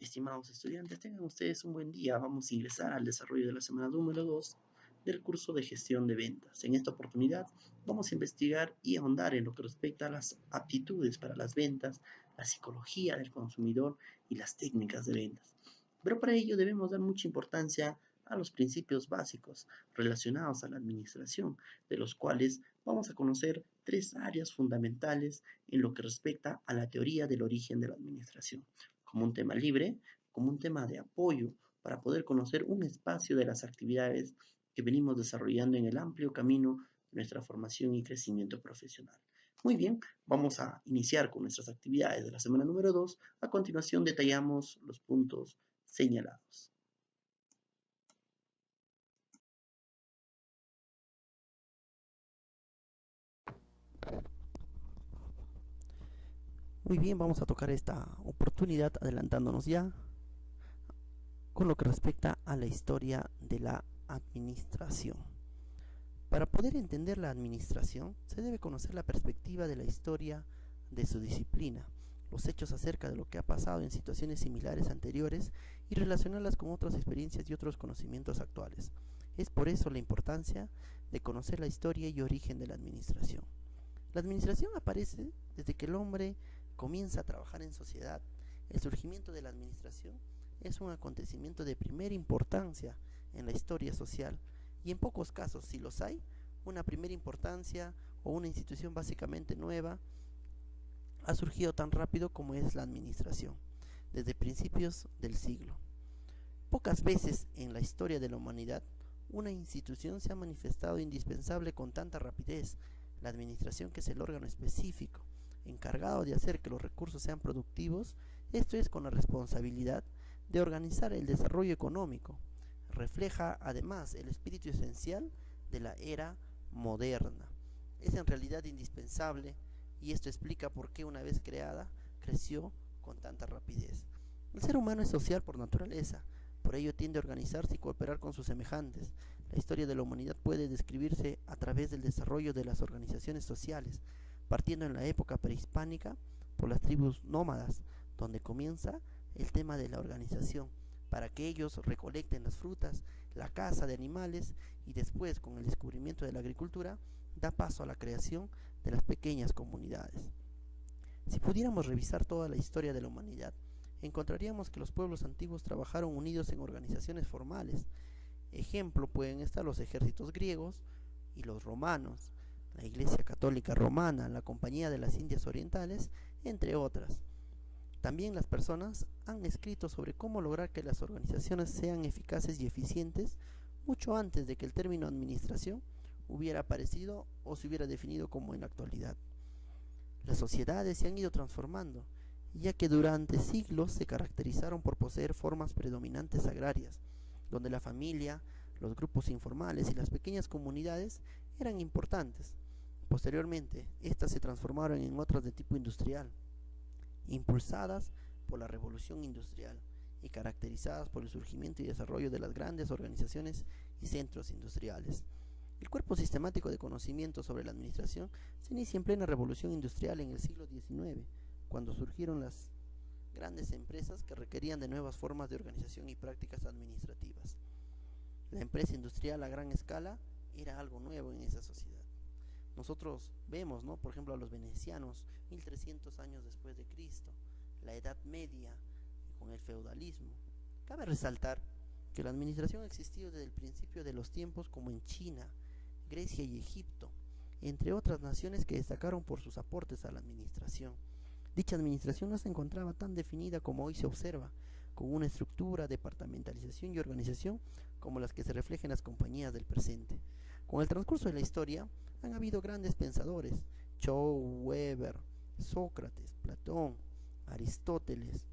Estimados estudiantes, tengan ustedes un buen día. Vamos a ingresar al desarrollo de la semana número 2 del curso de gestión de ventas. En esta oportunidad vamos a investigar y ahondar en lo que respecta a las aptitudes para las ventas, la psicología del consumidor y las técnicas de ventas. Pero para ello debemos dar mucha importancia a los principios básicos relacionados a la administración, de los cuales vamos a conocer tres áreas fundamentales en lo que respecta a la teoría del origen de la administración, como un tema libre, como un tema de apoyo para poder conocer un espacio de las actividades que venimos desarrollando en el amplio camino de nuestra formación y crecimiento profesional. Muy bien, vamos a iniciar con nuestras actividades de la semana número 2. A continuación detallamos los puntos señalados. Muy bien, vamos a tocar esta oportunidad adelantándonos ya con lo que respecta a la historia de la administración. Para poder entender la administración, se debe conocer la perspectiva de la historia de su disciplina, los hechos acerca de lo que ha pasado en situaciones similares anteriores y relacionarlas con otras experiencias y otros conocimientos actuales. Es por eso la importancia de conocer la historia y origen de la administración. La administración aparece desde que el hombre comienza a trabajar en sociedad. El surgimiento de la administración es un acontecimiento de primera importancia en la historia social y en pocos casos, si los hay, una primera importancia o una institución básicamente nueva ha surgido tan rápido como es la administración, desde principios del siglo. Pocas veces en la historia de la humanidad una institución se ha manifestado indispensable con tanta rapidez. La administración, que es el órgano específico encargado de hacer que los recursos sean productivos, esto es con la responsabilidad de organizar el desarrollo económico. Refleja además el espíritu esencial de la era moderna. Es en realidad indispensable y esto explica por qué una vez creada creció con tanta rapidez. El ser humano es social por naturaleza, por ello tiende a organizarse y cooperar con sus semejantes. La historia de la humanidad puede describirse a través del desarrollo de las organizaciones sociales, partiendo en la época prehispánica por las tribus nómadas, donde comienza el tema de la organización, para que ellos recolecten las frutas, la caza de animales y después, con el descubrimiento de la agricultura, da paso a la creación de las pequeñas comunidades. Si pudiéramos revisar toda la historia de la humanidad, encontraríamos que los pueblos antiguos trabajaron unidos en organizaciones formales. Ejemplo pueden estar los ejércitos griegos y los romanos, la Iglesia Católica Romana, la Compañía de las Indias Orientales, entre otras. También las personas han escrito sobre cómo lograr que las organizaciones sean eficaces y eficientes mucho antes de que el término administración hubiera aparecido o se hubiera definido como en la actualidad. Las sociedades se han ido transformando, ya que durante siglos se caracterizaron por poseer formas predominantes agrarias, donde la familia, los grupos informales y las pequeñas comunidades eran importantes. Posteriormente, estas se transformaron en otras de tipo industrial, impulsadas por la revolución industrial y caracterizadas por el surgimiento y desarrollo de las grandes organizaciones y centros industriales. El cuerpo sistemático de conocimiento sobre la administración se inicia en plena revolución industrial en el siglo XIX, cuando surgieron las grandes empresas que requerían de nuevas formas de organización y prácticas administrativas. La empresa industrial a gran escala era algo nuevo en esa sociedad. Nosotros vemos, ¿no?, por ejemplo, a los venecianos 1300 años después de Cristo, la Edad Media con el feudalismo. Cabe resaltar que la administración ha existido desde el principio de los tiempos, como en China, Grecia y Egipto, entre otras naciones que destacaron por sus aportes a la administración. Dicha administración no se encontraba tan definida como hoy se observa, con una estructura, departamentalización y organización como las que se reflejan en las compañías del presente. Con el transcurso de la historia han habido grandes pensadores: Shaw, Weber, Sócrates, Platón, Aristóteles,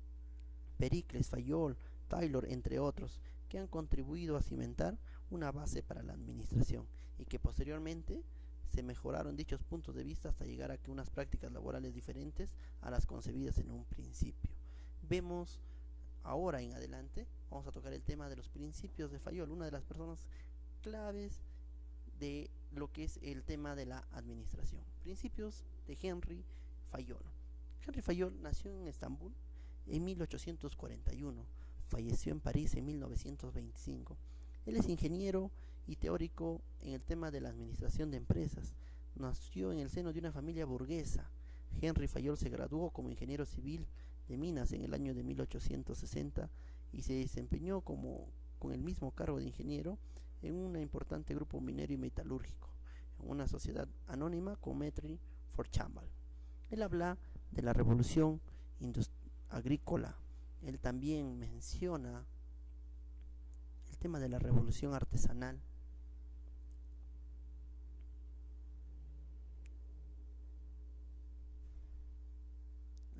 Pericles, Fayol, Taylor, entre otros, que han contribuido a cimentar una base para la administración y que posteriormente se mejoraron dichos puntos de vista hasta llegar a que unas prácticas laborales diferentes a las concebidas en un principio. Vemos ahora en adelante, vamos a tocar el tema de los principios de Fayol, una de las personas claves de lo que es el tema de la administración. Principios de Henry Fayol. Henry Fayol nació en Estambul en 1841, falleció en París en 1925. Él es ingeniero y teórico en el tema de la administración de empresas. Nació en el seno de una familia burguesa. Henry Fayol se graduó como ingeniero civil de minas en el año de 1860 y se desempeñó con el mismo cargo de ingeniero en un importante grupo minero y metalúrgico, en una sociedad anónima con Metri for Chambal. Él habla de la revolución agrícola. Él también menciona el tema de la revolución artesanal.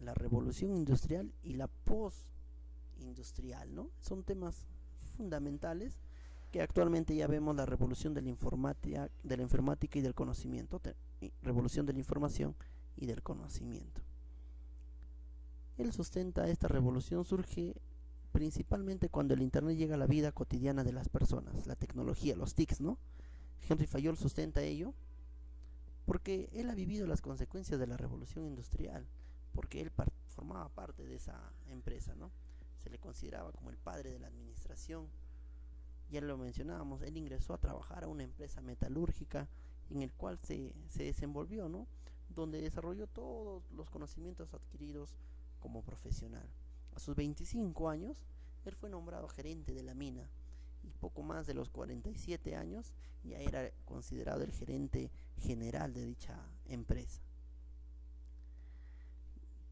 La revolución industrial y la post-industrial, ¿no? Son temas fundamentales que actualmente ya vemos. La revolución de la informática y del conocimiento, revolución de la información y del conocimiento. Él sustenta esta revolución surge principalmente cuando el internet llega a la vida cotidiana de las personas, la tecnología, los TICs, ¿no? Henry Fayol sustenta ello porque él ha vivido las consecuencias de la revolución industrial, porque él formaba parte de esa empresa, ¿no? Se le consideraba como el padre de la administración. Ya lo mencionábamos, él ingresó a trabajar a una empresa metalúrgica en el cual se desenvolvió, ¿no? Donde desarrolló todos los conocimientos adquiridos como profesional. A sus 25 años, él fue nombrado gerente de la mina y poco más de los 47 años ya era considerado el gerente general de dicha empresa,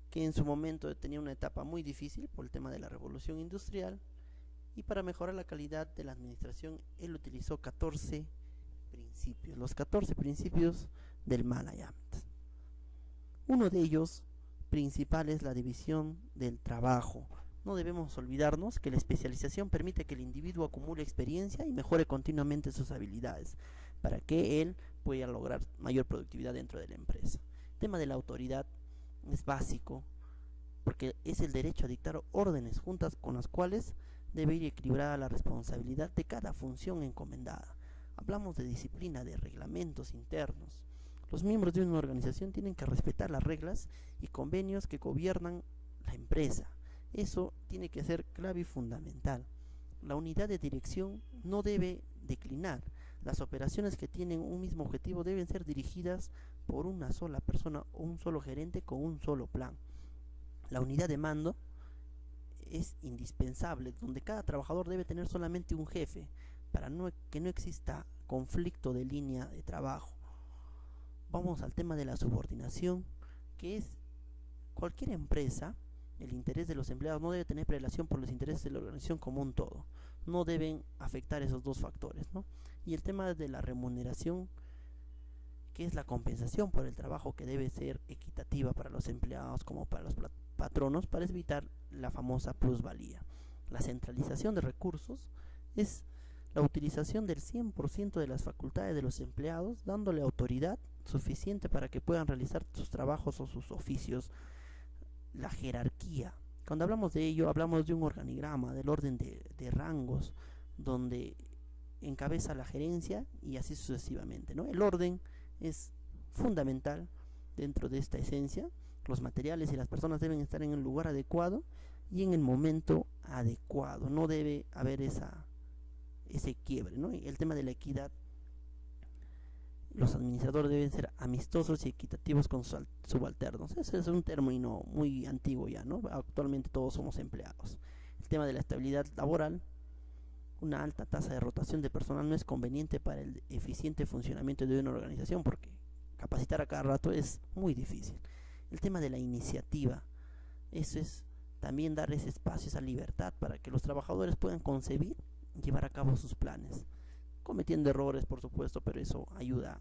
que en su momento tenía una etapa muy difícil por el tema de la revolución industrial, y para mejorar la calidad de la administración él utilizó 14 principios, los 14 principios del management. Uno de ellos principal es la división del trabajo. No debemos olvidarnos que la especialización permite que el individuo acumule experiencia y mejore continuamente sus habilidades para que él pueda lograr mayor productividad dentro de la empresa. El tema de la autoridad es básico porque es el derecho a dictar órdenes juntas con las cuales debe ir equilibrada la responsabilidad de cada función encomendada. Hablamos de disciplina, de reglamentos internos. Los miembros de una organización tienen que respetar las reglas y convenios que gobiernan la empresa. Eso tiene que ser clave y fundamental. La unidad de dirección no debe declinar. Las operaciones que tienen un mismo objetivo deben ser dirigidas por una sola persona o un solo gerente con un solo plan. La unidad de mando es indispensable, donde cada trabajador debe tener solamente un jefe para que no exista conflicto de línea de trabajo. Vamos al tema de la subordinación, que es cualquier empresa. El interés de los empleados no debe tener prelación por los intereses de la organización como un todo. No deben afectar esos dos factores, ¿no? Y el tema de la remuneración, que es la compensación por el trabajo, que debe ser equitativa para los empleados como para los patronos, para evitar la famosa plusvalía. La centralización de recursos es la utilización del 100% de las facultades de los empleados, dándole autoridad suficiente para que puedan realizar sus trabajos o sus oficios. La jerarquía, cuando hablamos de ello, hablamos de un organigrama, del orden de rangos, donde encabeza la gerencia y así sucesivamente, ¿no? El orden es fundamental dentro de esta esencia. Los materiales y las personas deben estar en el lugar adecuado y en el momento adecuado. No debe haber ese quiebre, ¿no? Y el tema de la equidad, los administradores deben ser amistosos y equitativos con sus subalternos. Ese es un término muy antiguo ya, ¿no? Actualmente todos somos empleados. El tema de la estabilidad laboral, una alta tasa de rotación de personal no es conveniente para el eficiente funcionamiento de una organización, porque capacitar a cada rato es muy difícil. El tema de la iniciativa, eso es también dar ese espacio, esa libertad para que los trabajadores puedan concebir y llevar a cabo sus planes, cometiendo errores por supuesto, pero eso ayuda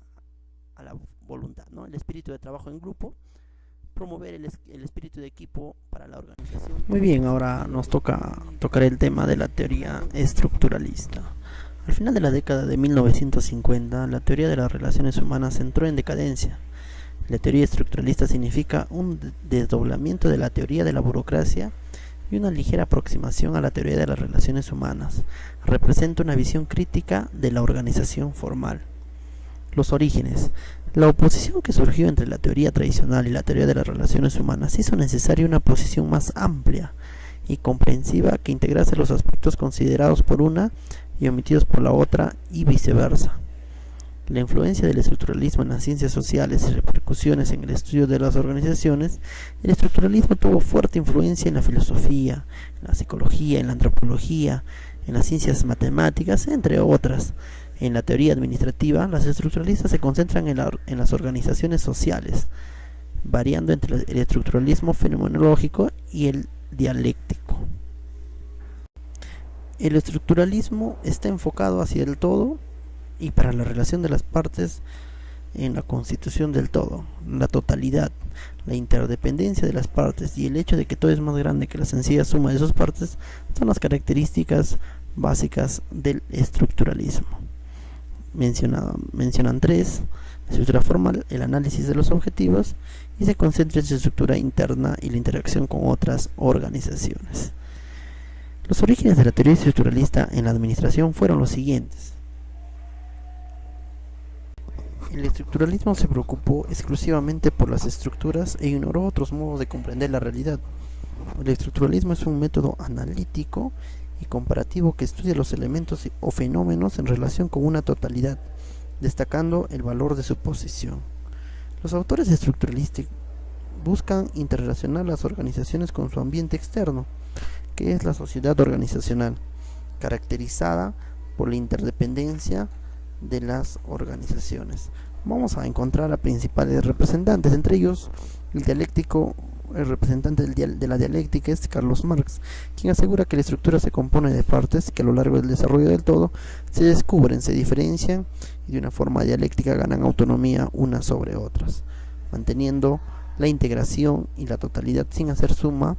a la voluntad, ¿no? El espíritu de trabajo en grupo, promover el espíritu de equipo para la organización. Muy bien, ahora nos tocar el tema de la teoría estructuralista. Al final de la década de 1950, la teoría de las relaciones humanas entró en decadencia. La teoría estructuralista significa un desdoblamiento de la teoría de la burocracia y una ligera aproximación a la teoría de las relaciones humanas. Representa una visión crítica de la organización formal. Los orígenes. La oposición que surgió entre la teoría tradicional y la teoría de las relaciones humanas hizo necesaria una posición más amplia y comprensiva que integrase los aspectos considerados por una y omitidos por la otra y viceversa. La influencia del estructuralismo en las ciencias sociales y repercusiones en el estudio de las organizaciones. El estructuralismo tuvo fuerte influencia en la filosofía, en la psicología, en la antropología, en las ciencias matemáticas, entre otras. En la teoría administrativa, las estructuralistas se concentran en las organizaciones sociales, variando entre el estructuralismo fenomenológico y el dialéctico. El estructuralismo está enfocado hacia el todo y para la relación de las partes en la constitución del todo, la totalidad, la interdependencia de las partes y el hecho de que todo es más grande que la sencilla suma de sus partes son las características básicas del estructuralismo. Mencionan tres: la estructura formal, el análisis de los objetivos, y se concentra en su estructura interna y la interacción con otras organizaciones. Los orígenes de la teoría estructuralista en la administración fueron los siguientes. El estructuralismo se preocupó exclusivamente por las estructuras e ignoró otros modos de comprender la realidad. El estructuralismo es un método analítico y comparativo que estudia los elementos o fenómenos en relación con una totalidad, destacando el valor de su posición. Los autores estructuralistas buscan interrelacionar las organizaciones con su ambiente externo, que es la sociedad organizacional, caracterizada por la interdependencia de las organizaciones. Vamos a encontrar a principales representantes, entre ellos el representante de la dialéctica es Carlos Marx, quien asegura que la estructura se compone de partes que a lo largo del desarrollo del todo se descubren, se diferencian y de una forma dialéctica ganan autonomía unas sobre otras, manteniendo la integración y la totalidad sin hacer suma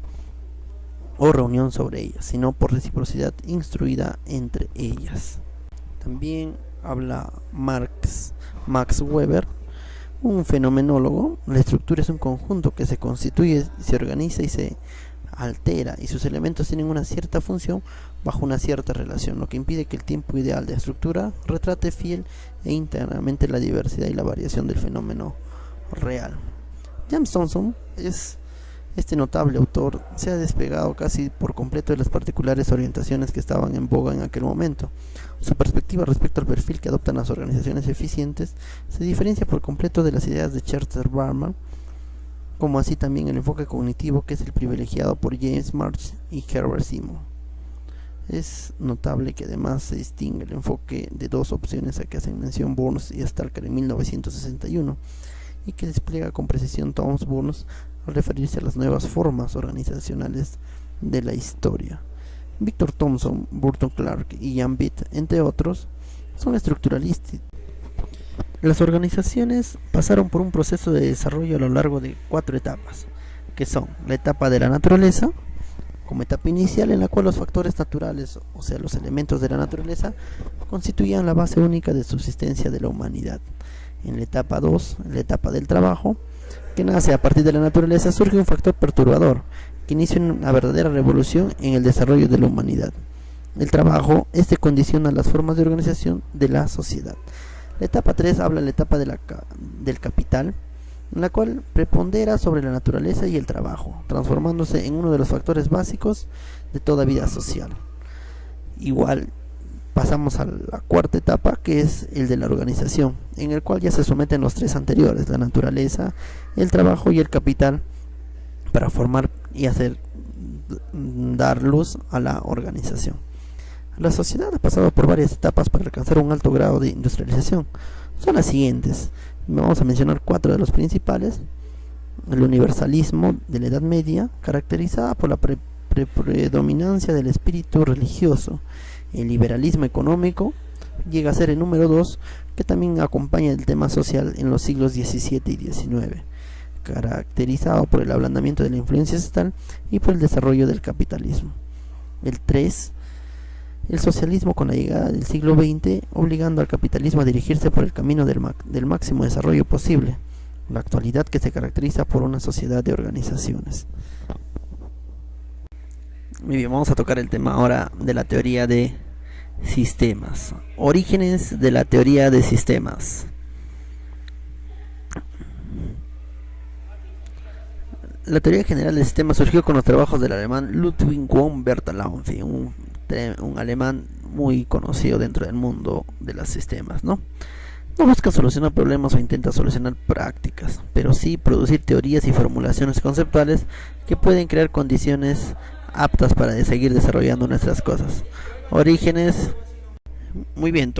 o reunión sobre ellas, sino por reciprocidad instruida entre ellas. También habla Max Weber, un fenomenólogo. La estructura es un conjunto que se constituye, se organiza y se altera, y sus elementos tienen una cierta función bajo una cierta relación, lo que impide que el tiempo ideal de la estructura retrate fiel e íntegramente la diversidad y la variación del fenómeno real. James Thomson este notable autor se ha despegado casi por completo de las particulares orientaciones que estaban en boga en aquel momento. Su perspectiva respecto al perfil que adoptan las organizaciones eficientes se diferencia por completo de las ideas de Chester Barman, como así también el enfoque cognitivo, que es el privilegiado por James March y Herbert Simon. Es notable que además se distingue el enfoque de dos opciones a que hacen mención Burns y Starker en 1961, y que despliega con precisión Thomas Burns al referirse a las nuevas formas organizacionales de la historia. Victor Thomson, Burton Clark y Jan Vitt, entre otros, son estructuralistas. Las organizaciones pasaron por un proceso de desarrollo a lo largo de 4 etapas, que son la etapa de la naturaleza, como etapa inicial en la cual los factores naturales, o sea, los elementos de la naturaleza, constituían la base única de subsistencia de la humanidad. En la etapa 2, la etapa del trabajo, que nace a partir de la naturaleza, surge un factor perturbador que inicia una verdadera revolución en el desarrollo de la humanidad. El trabajo, condiciona las formas de organización de la sociedad. La etapa 3 habla de la etapa del capital, en la cual prepondera sobre la naturaleza y el trabajo, transformándose en uno de los factores básicos de toda vida social. Igual pasamos a la cuarta etapa, que es el de la organización, en el cual ya se someten los 3 anteriores, la naturaleza, el trabajo y el capital, para formar y dar luz a la organización. La sociedad ha pasado por varias etapas para alcanzar un alto grado de industrialización. Son las siguientes. Vamos a mencionar 4 de los principales. El universalismo de la Edad Media, caracterizada por la predominancia del espíritu religioso. El liberalismo económico llega a ser el número 2, que también acompaña el tema social en los siglos XVII y XIX, caracterizado por el ablandamiento de la influencia estatal y por el desarrollo del capitalismo. El 3, el socialismo con la llegada del siglo XX, obligando al capitalismo a dirigirse por el camino del máximo desarrollo posible. La actualidad, que se caracteriza por una sociedad de organizaciones. Muy bien, vamos a tocar el tema ahora de la teoría de sistemas. Orígenes de la teoría de sistemas. La teoría general del sistema surgió con los trabajos del alemán Ludwig von Bertalanffy, un alemán muy conocido dentro del mundo de los sistemas, ¿no? No busca solucionar problemas o intenta solucionar prácticas, pero sí producir teorías y formulaciones conceptuales que pueden crear condiciones aptas para seguir desarrollando nuestras cosas. Orígenes. Muy bien,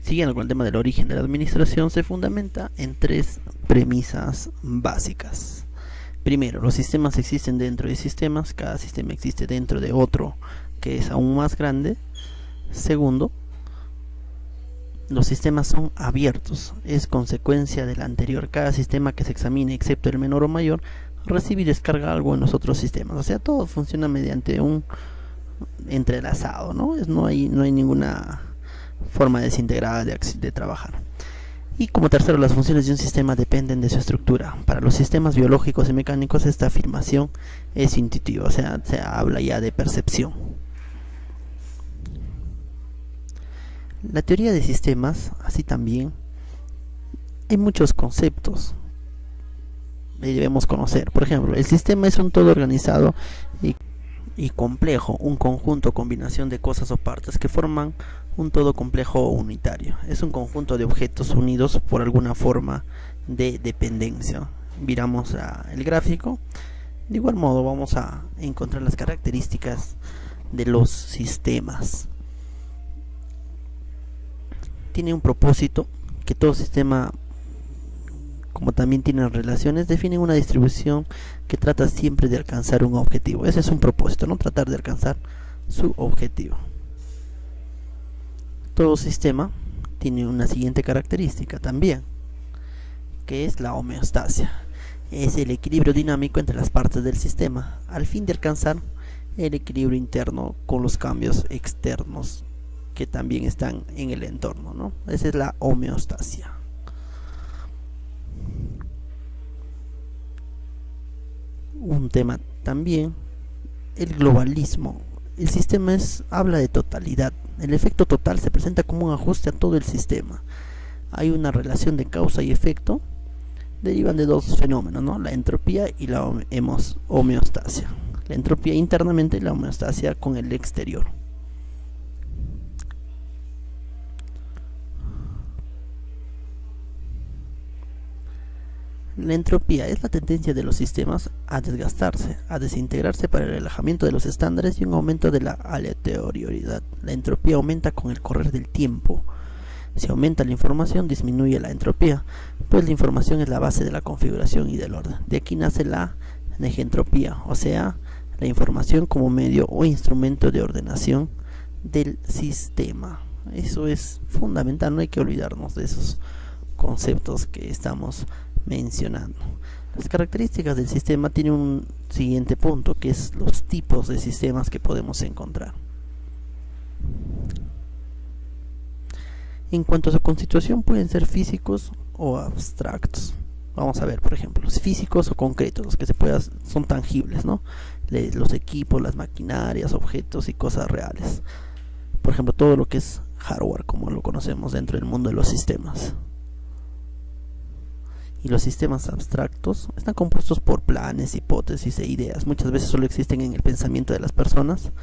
siguiendo con el tema del origen de la administración, se fundamenta en tres premisas básicas. Primero, los sistemas existen dentro de sistemas, cada sistema existe dentro de otro que es aún más grande. Segundo, los sistemas son abiertos, es consecuencia del anterior. Cada sistema que se examine, excepto el menor o mayor, recibe y descarga algo en los otros sistemas. O sea, todo funciona mediante un entrelazado, ¿no? No hay ninguna forma desintegrada de trabajar. Y como tercero, las funciones de un sistema dependen de su estructura. Para los sistemas biológicos y mecánicos esta afirmación es intuitiva, o sea, se habla ya de percepción. La teoría de sistemas, así también, hay muchos conceptos que debemos conocer. Por ejemplo, el sistema es un todo organizado y complejo, un conjunto o combinación de cosas o partes que forman un todo complejo o unitario. Es un conjunto de objetos unidos por alguna forma de dependencia. Miramos el gráfico. De igual modo vamos a encontrar las características de los sistemas. Tiene un propósito, que todo sistema, como también tiene relaciones, define una distribución que trata siempre de alcanzar un objetivo. Ese es un propósito, ¿no? Tratar de alcanzar su objetivo. Todo sistema tiene una siguiente característica también, que es la homeostasia. Es el equilibrio dinámico entre las partes del sistema, al fin de alcanzar el equilibrio interno con los cambios externos que también están en el entorno, ¿no? Esa es la homeostasia. Un tema también, el globalismo. El sistema habla de totalidad. El efecto total se presenta como un ajuste a todo el sistema. Hay una relación de causa y efecto. Derivan de dos fenómenos, ¿no? La entropía y la homeostasia. La entropía internamente y la homeostasia con el exterior. La entropía es la tendencia de los sistemas a desgastarse, a desintegrarse para el relajamiento de los estándares y un aumento de la aleatoriedad. La entropía aumenta con el correr del tiempo. Si aumenta la información, disminuye la entropía, pues la información es la base de la configuración y del orden. De aquí nace la negentropía, o sea, la información como medio o instrumento de ordenación del sistema. Eso es fundamental, no hay que olvidarnos de esos conceptos que estamos mencionando. Las características del sistema tienen un siguiente punto, que es los tipos de sistemas que podemos encontrar. En cuanto a su constitución, pueden ser físicos o abstractos. Vamos a ver, por ejemplo, los físicos o concretos, los que son tangibles, ¿no? Los equipos, las maquinarias, objetos y cosas reales. Por ejemplo, todo lo que es hardware, como lo conocemos dentro del mundo de los sistemas. Y los sistemas abstractos están compuestos por planes, hipótesis e ideas. Muchas veces solo existen en el pensamiento de las personas,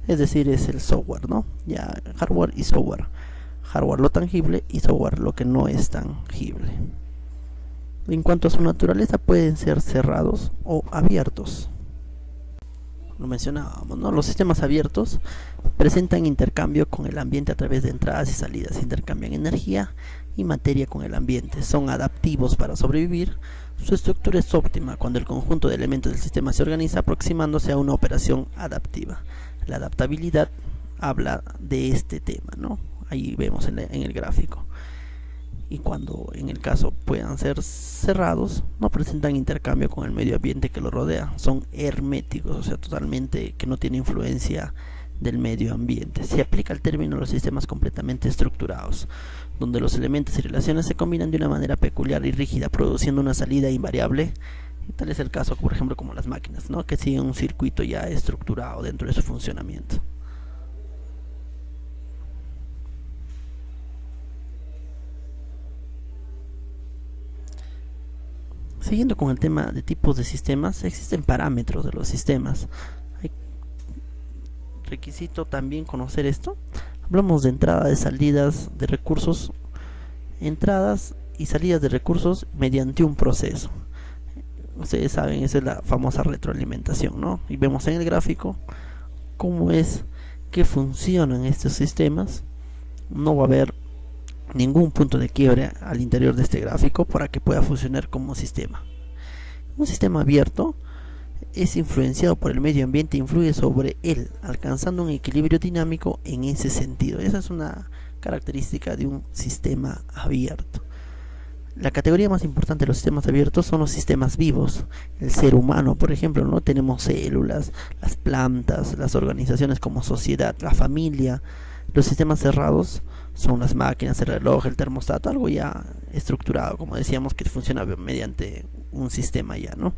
es decir, es el software, ¿no? Ya hardware y software. Hardware lo tangible y software lo que no es tangible. En cuanto a su naturaleza, pueden ser cerrados o abiertos. Lo mencionábamos, ¿no? Los sistemas abiertos presentan intercambio con el ambiente a través de entradas y salidas, intercambian energía y materia con el ambiente, son adaptivos para sobrevivir. Su estructura es óptima cuando el conjunto de elementos del sistema se organiza aproximándose a una operación adaptiva. La adaptabilidad habla de este tema, ¿no? Ahí vemos en el gráfico. Y cuando en el caso puedan ser cerrados, no presentan intercambio con el medio ambiente que los rodea, son herméticos, o sea, totalmente que no tiene influencia del medio ambiente. Se aplica el término a los sistemas completamente estructurados, donde los elementos y relaciones se combinan de una manera peculiar y rígida, produciendo una salida invariable. Y tal es el caso, por ejemplo, como las máquinas, ¿no? Que siguen un circuito ya estructurado dentro de su funcionamiento. Siguiendo con el tema de tipos de sistemas, existen parámetros de los sistemas. Hay requisito también conocer esto. Hablamos de entrada, de salidas de recursos, entradas y salidas de recursos mediante un proceso. Ustedes saben, esa es la famosa retroalimentación, ¿no? Y vemos en el gráfico cómo es que funcionan estos sistemas. No va a haber ningún punto de quiebre al interior de este gráfico para que pueda funcionar como sistema. Un sistema abierto es influenciado por el medio ambiente e influye sobre él, alcanzando un equilibrio dinámico en ese sentido. Esa es una característica de un sistema abierto. La categoría más importante de los sistemas abiertos son los sistemas vivos. El ser humano, por ejemplo, ¿no? Tenemos células, las plantas, las organizaciones como sociedad, la familia. Los sistemas cerrados son las máquinas, el reloj, el termostato, algo ya estructurado, como decíamos, que funciona mediante un sistema ya, ¿no?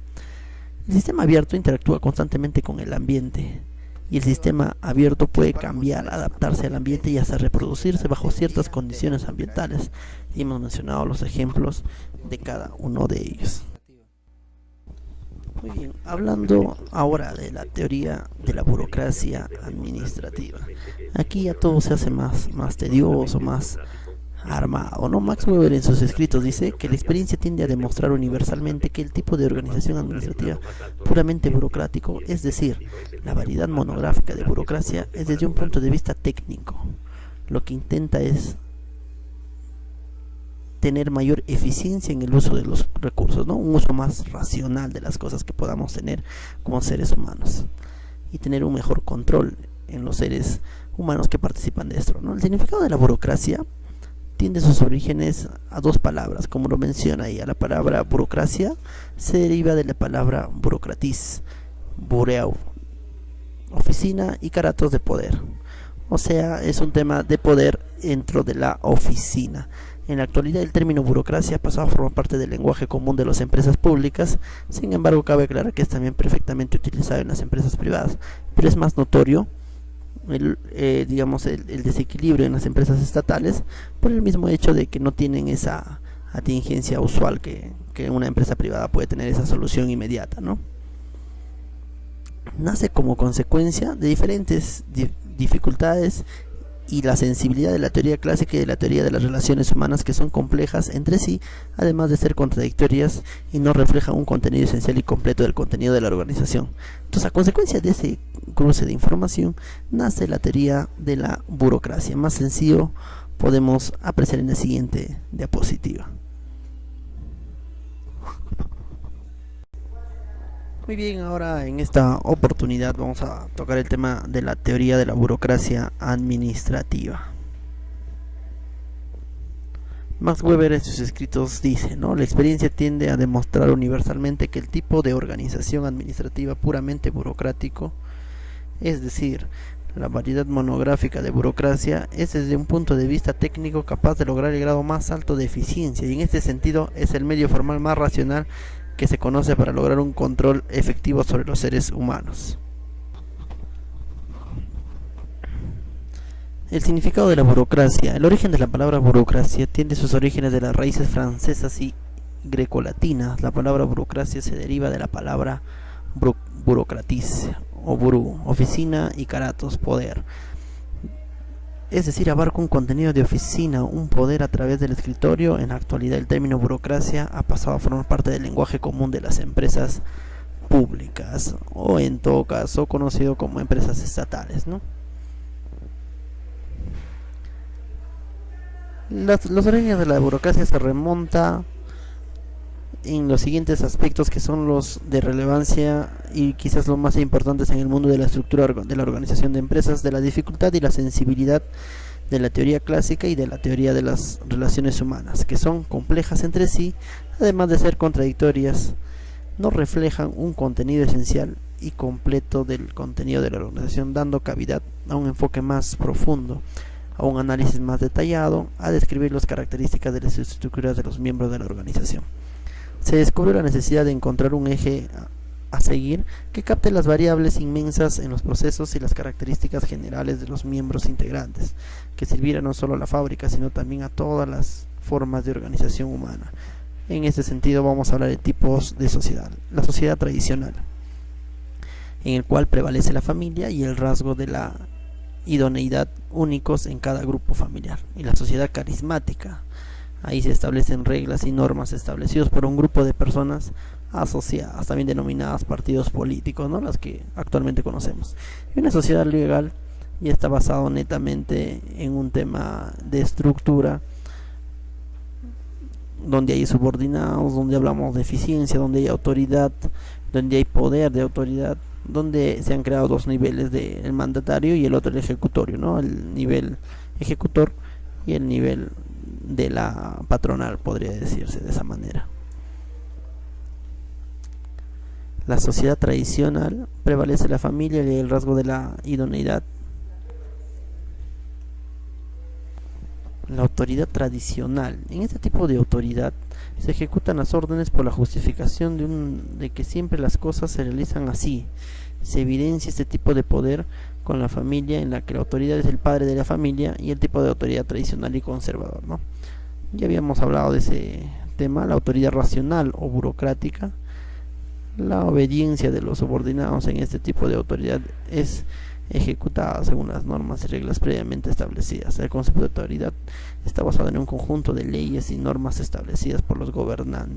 El sistema abierto interactúa constantemente con el ambiente, y el sistema abierto puede cambiar, adaptarse al ambiente y hasta reproducirse bajo ciertas condiciones ambientales. Y hemos mencionado los ejemplos de cada uno de ellos. Muy bien, hablando ahora de la teoría de la burocracia administrativa. Aquí ya todo se hace más tedioso, más armado, ¿no? Max Weber en sus escritos dice que la experiencia tiende a demostrar universalmente que el tipo de organización administrativa puramente burocrático, es decir, la variedad monográfica de burocracia, es desde un punto de vista técnico. Lo que intenta es tener mayor eficiencia en el uso de los recursos, ¿no? Un uso más racional de las cosas que podamos tener como seres humanos y tener un mejor control en los seres humanos que participan de esto, ¿no? El significado de la burocracia tiende sus orígenes a dos palabras, como lo menciona ahí. A la palabra burocracia se deriva de la palabra burocratis, bureau, oficina, y caratos, de poder. O sea, es un tema de poder dentro de la oficina. En la actualidad el término burocracia ha pasado a formar parte del lenguaje común de las empresas públicas. Sin embargo, cabe aclarar que es también perfectamente utilizado en las empresas privadas, pero es más notorio el desequilibrio en las empresas estatales por el mismo hecho de que no tienen esa atingencia usual que una empresa privada puede tener, esa solución inmediata, ¿no? Nace como consecuencia de diferentes dificultades y la sensibilidad de la teoría clásica y de la teoría de las relaciones humanas, que son complejas entre sí, además de ser contradictorias y no reflejan un contenido esencial y completo del contenido de la organización. Entonces, a consecuencia de ese cruce de información, nace la teoría de la burocracia. Más sencillo podemos apreciar en la siguiente diapositiva. Muy bien, ahora en esta oportunidad vamos a tocar el tema de la teoría de la burocracia administrativa. Max Weber en sus escritos dice, ¿no? La experiencia tiende a demostrar universalmente que el tipo de organización administrativa puramente burocrático, es decir, la variedad monográfica de burocracia, es desde un punto de vista técnico capaz de lograr el grado más alto de eficiencia, y en este sentido es el medio formal más racional que se conoce para lograr un control efectivo sobre los seres humanos. El significado de la burocracia. El origen de la palabra burocracia tiene sus orígenes de las raíces francesas y grecolatinas. La palabra burocracia se deriva de la palabra burocratis o burú, oficina, y caratos, poder. Es decir, abarca un contenido de oficina, un poder a través del escritorio. En la actualidad el término burocracia ha pasado a formar parte del lenguaje común de las empresas públicas, o en todo caso conocido como empresas estatales, ¿no? Los orígenes de la burocracia se remonta en los siguientes aspectos, que son los de relevancia y quizás los más importantes en el mundo de la estructura de la organización de empresas: de la dificultad y la sensibilidad de la teoría clásica y de la teoría de las relaciones humanas, que son complejas entre sí, además de ser contradictorias. No reflejan un contenido esencial y completo del contenido de la organización, dando cavidad a un enfoque más profundo, a un análisis más detallado, a describir las características de las estructuras de los miembros de la organización. Se descubrió la necesidad de encontrar un eje a seguir que capte las variables inmensas en los procesos y las características generales de los miembros integrantes, que sirviera no solo a la fábrica, sino también a todas las formas de organización humana. En este sentido vamos a hablar de tipos de sociedad. La sociedad tradicional, en el cual prevalece la familia y el rasgo de la idoneidad únicos en cada grupo familiar. Y la sociedad carismática, ahí se establecen reglas y normas establecidos por un grupo de personas asociadas, también denominadas partidos políticos, ¿no? Las que actualmente conocemos. Y una sociedad legal ya está basado netamente en un tema de estructura, donde hay subordinados, donde hablamos de eficiencia, donde hay autoridad, donde hay poder de autoridad, donde se han creado dos niveles, el mandatario y el otro el ejecutorio, ¿no? El nivel ejecutor y el nivel de la patronal, podría decirse de esa manera. La sociedad tradicional prevalece la familia y el rasgo de la idoneidad. La autoridad tradicional. En este tipo de autoridad se ejecutan las órdenes por la justificación de que siempre las cosas se realizan así. Se evidencia este tipo de poder con la familia, en la que la autoridad es el padre de la familia, y el tipo de autoridad tradicional y conservador, ¿no? Ya habíamos hablado de ese tema. La autoridad racional o burocrática. La obediencia de los subordinados en este tipo de autoridad es ejecutada según las normas y reglas previamente establecidas. El concepto de autoridad está basado en un conjunto de leyes y normas establecidas por los gobernantes.